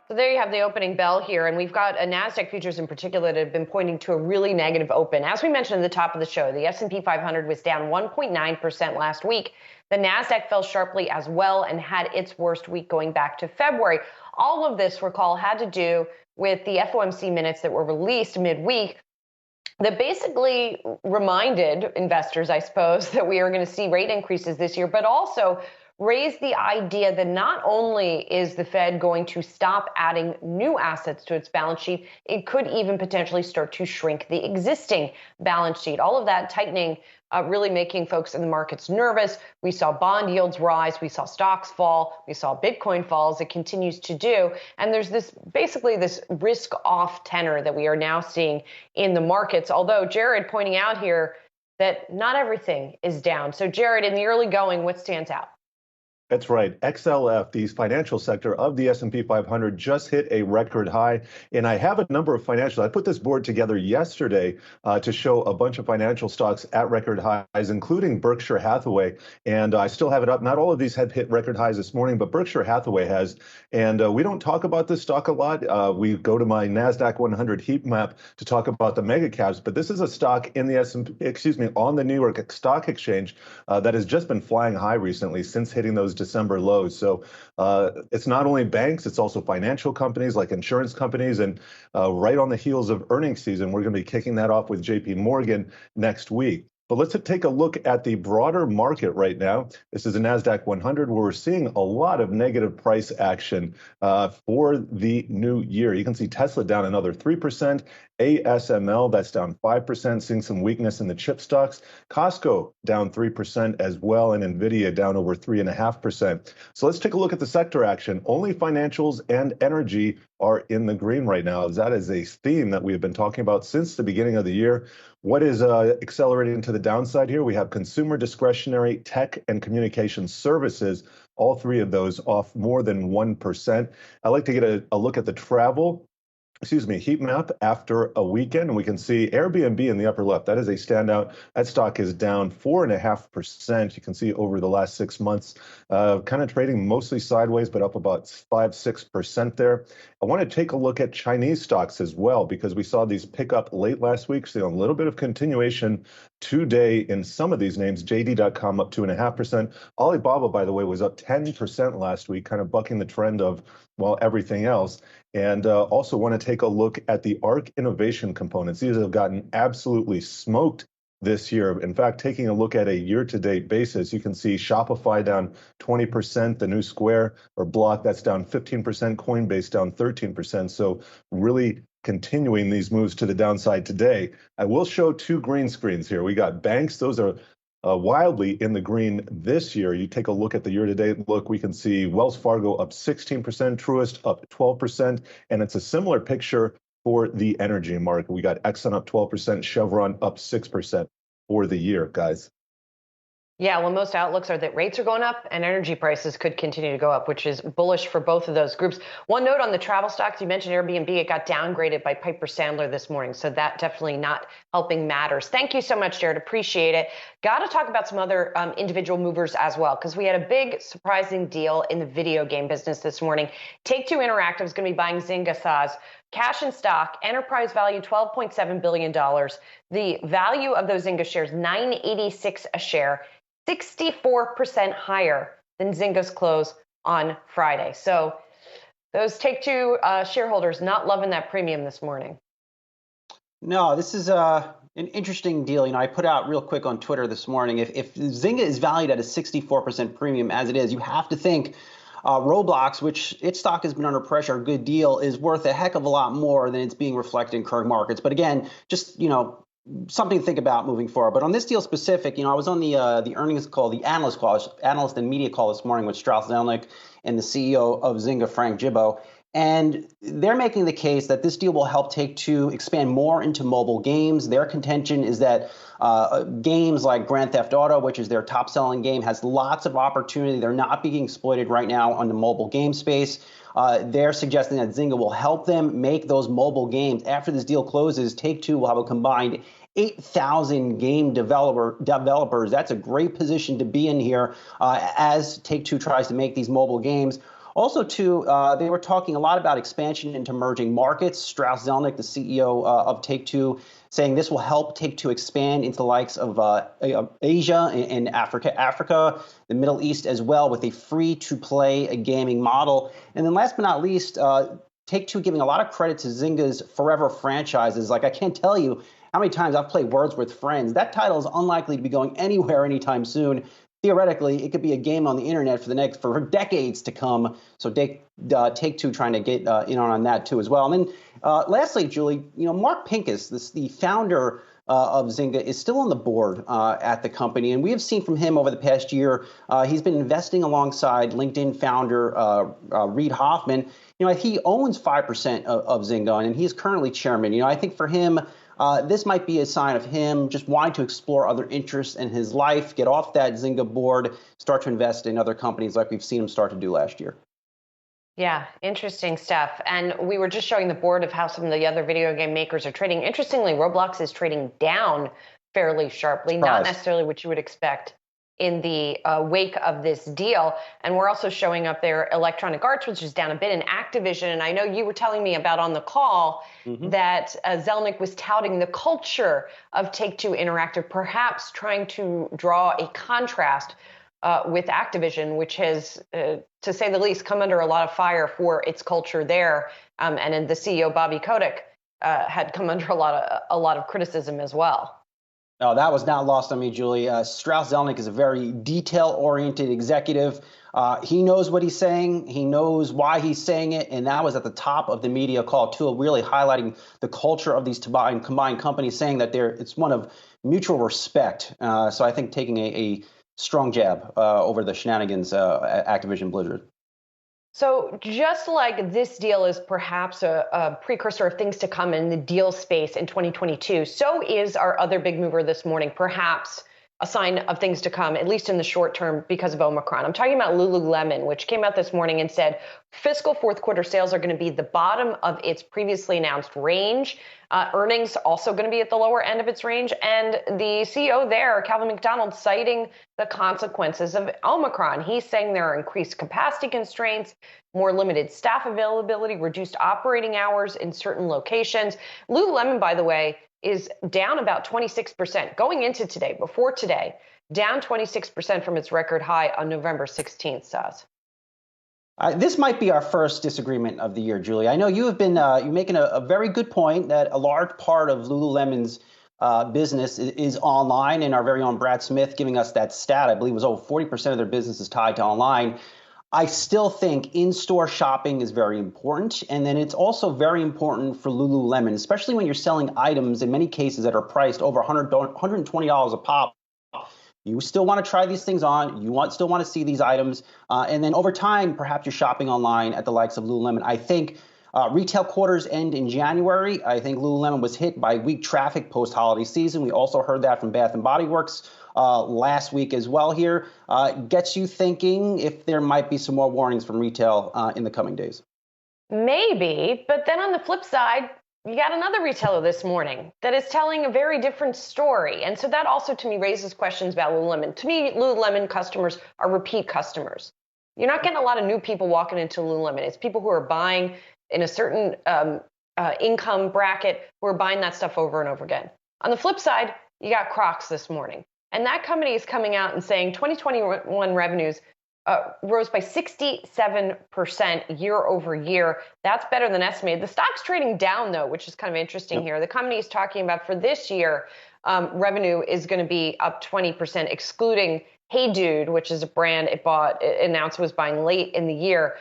So there you have the opening bell here, and we've got a NASDAQ futures in particular that have been pointing to a really negative open. As we mentioned at the top of the show, the S&P 500 was down 1.9% last week. The NASDAQ fell sharply as well and had its worst week going back to February. All of this, recall, had to do with the FOMC minutes that were released midweek that basically reminded investors, I suppose, that we are going to see rate increases this year, but also raised the idea that not only is the Fed going to stop adding new assets to its balance sheet, it could even potentially start to shrink the existing balance sheet. All of that tightening really making folks in the markets nervous. We saw bond yields rise. We saw stocks fall. We saw Bitcoin fall as it continues to do. And there's basically this risk off tenor that we are now seeing in the markets. Although Jared pointing out here that not everything is down. So Jared, in the early going, what stands out? That's right. XLF, the financial sector of the S&P 500, just hit a record high. And I have a number of financials. I put this board together yesterday to show a bunch of financial stocks at record highs, including Berkshire Hathaway. And I still have it up. Not all of these have hit record highs this morning, but Berkshire Hathaway has. And we don't talk about this stock a lot. We go to my NASDAQ 100 heat map to talk about the mega caps. But this is a stock in the on the New York Stock Exchange that has just been flying high recently since hitting those December lows. So it's not only banks, it's also financial companies like insurance companies. And right on the heels of earnings season, we're going to be kicking that off with JP Morgan next week. But let's take a look at the broader market right now. This is a NASDAQ 100 where we're seeing a lot of negative price action for the new year. You can see Tesla down another 3%, ASML, that's down 5%, seeing some weakness in the chip stocks. Costco down 3% as well, and NVIDIA down over 3.5%. So let's take a look at the sector action. Only financials and energy are in the green right now. That is a theme that we have been talking about since the beginning of the year. What is accelerating to the downside here? We have consumer discretionary, tech, and communication services. All three of those off more than 1%. I like to get a look at the heat map after a weekend, and we can see Airbnb in the upper left. That is a standout. That stock is down 4.5%. You can see over the last 6 months, kind of trading mostly sideways, but up about 5-6% there. I want to take a look at Chinese stocks as well, because we saw these pick up late last week. So a little bit of continuation today in some of these names. JD.com up 2.5%. Alibaba, by the way, was up 10% last week, kind of bucking the trend of, well, everything else. And also want to take a look at the ARC innovation components. These have gotten absolutely smoked this year. In fact, taking a look at a year-to-date basis, you can see Shopify down 20%, the new Square or Block, that's down 15%, Coinbase down 13%. So really continuing these moves to the downside today. I will show two green screens here. We got banks. Those are wildly in the green this year. You take a look at the year-to-date look, we can see Wells Fargo up 16%, Truist up 12%, and it's a similar picture for the energy market. We got Exxon up 12%, Chevron up 6% for the year, guys. Yeah, well, most outlooks are that rates are going up and energy prices could continue to go up, which is bullish for both of those groups. One note on the travel stocks, you mentioned Airbnb, it got downgraded by Piper Sandler this morning. So that definitely not helping matters. Thank you so much, Jared. Appreciate it. Got to talk about some other individual movers as well, because we had a big surprising deal in the video game business this morning. TakeTwo Interactive is going to be buying Zynga. Cash and stock, enterprise value $12.7 billion. The value of those Zynga shares, $9.86 a share. 64% higher than Zynga's close on Friday. So those Take-Two shareholders not loving that premium this morning. No, this is an interesting deal. I put out real quick on Twitter this morning, if Zynga is valued at a 64% premium as it is, you have to think Roblox, which its stock has been under pressure, a good deal, is worth a heck of a lot more than it's being reflected in current markets. But again, just, something to think about moving forward. But on this deal specific, I was on the earnings call, the analyst and media call this morning with Strauss Zelnick and the CEO of Zynga, Frank Gibbo. And they're making the case that this deal will help Take-Two expand more into mobile games. Their contention is that games like Grand Theft Auto, which is their top-selling game, has lots of opportunity. They're not being exploited right now on the mobile game space. They're suggesting that Zynga will help them make those mobile games. After this deal closes, Take-Two will have a combined 8,000 game developers. That's a great position to be in here as Take-Two tries to make these mobile games. Also, too, they were talking a lot about expansion into emerging markets. Strauss Zelnick, the CEO of Take-Two, saying this will help Take-Two expand into the likes of Asia and Africa, the Middle East as well, with a free-to-play gaming model. And then last but not least, Take-Two giving a lot of credit to Zynga's forever franchises. Like, I can't tell you how many times I've played Words with Friends. That title is unlikely to be going anywhere anytime soon. Theoretically, it could be a game on the internet for decades to come. So Take-Two trying to get in on that too as well. And then lastly, Julie, Mark Pincus, the founder of Zynga, is still on the board at the company, and we have seen from him over the past year. He's been investing alongside LinkedIn founder Reid Hoffman. He owns 5% of Zynga, and he's currently chairman. I think for him, this might be a sign of him just wanting to explore other interests in his life, get off that Zynga board, start to invest in other companies like we've seen him start to do last year. Yeah, interesting stuff. And we were just showing the board of how some of the other video game makers are trading. Interestingly, Roblox is trading down fairly sharply, not necessarily what you would expect in the wake of this deal. And we're also showing up there Electronic Arts, which is down a bit, in Activision. And I know you were telling me about on the call that Zelnick was touting the culture of Take-Two Interactive, perhaps trying to draw a contrast with Activision, which has, to say the least, come under a lot of fire for its culture there. And then the CEO, Bobby Kotick, had come under a lot of criticism as well. No, that was not lost on me, Julie. Strauss Zelnick is a very detail-oriented executive. He knows what he's saying. He knows why he's saying it. And that was at the top of the media call, too, really highlighting the culture of these combined companies, saying that it's one of mutual respect. So I think taking a strong jab over the shenanigans at Activision Blizzard. So just like this deal is perhaps a precursor of things to come in the deal space in 2022, so is our other big mover this morning, perhaps a sign of things to come, at least in the short term, because of Omicron. I'm talking about Lululemon, which came out this morning and said fiscal fourth quarter sales are going to be the bottom of its previously announced range. Earnings also going to be at the lower end of its range. And the CEO there, Calvin McDonald, citing the consequences of Omicron. He's saying there are increased capacity constraints, more limited staff availability, reduced operating hours in certain locations. Lululemon, by the way, is down about 26% going into today, before today, down 26% from its record high on November 16th, Soz. This might be our first disagreement of the year, Julie. I know you have been you're making a very good point that a large part of Lululemon's business is online, and our very own Brad Smith giving us that stat. I believe it was over 40% of their business is tied to online. I still think in-store shopping is very important, and then it's also very important for Lululemon, especially when you're selling items in many cases that are priced over $120 a pop. You still want to try these things on. You still want to see these items. And then over time, perhaps you're shopping online at the likes of Lululemon. I think retail quarters end in January. I think Lululemon was hit by weak traffic post-holiday season. We also heard that from Bath & Body Works last week as well here. Gets you thinking if there might be some more warnings from retail in the coming days. Maybe, but then on the flip side, you got another retailer this morning that is telling a very different story. And so that also, to me, raises questions about Lululemon. To me, Lululemon customers are repeat customers. You're not getting a lot of new people walking into Lululemon. It's people who are buying in a certain income bracket who are buying that stuff over and over again. On the flip side, you got Crocs this morning. And that company is coming out and saying 2021 revenues rose by 67% year over year. That's better than estimated. The stock's trading down, though, which is kind of interesting here. The company is talking about for this year, revenue is going to be up 20%, excluding Hey Dude, which is a brand it announced was buying late in the year.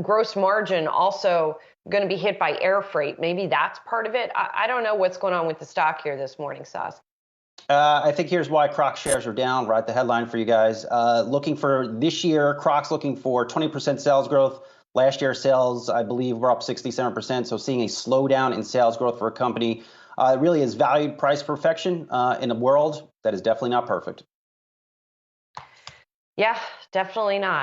Gross margin also going to be hit by air freight. Maybe that's part of it. I don't know what's going on with the stock here this morning, Soz. I think here's why Crocs shares are down. Right, the headline for you guys. Looking for this year, Crocs looking for 20% sales growth. Last year, sales, I believe, were up 67%. So seeing a slowdown in sales growth for a company really is valued price perfection in a world that is definitely not perfect. Yeah, definitely not.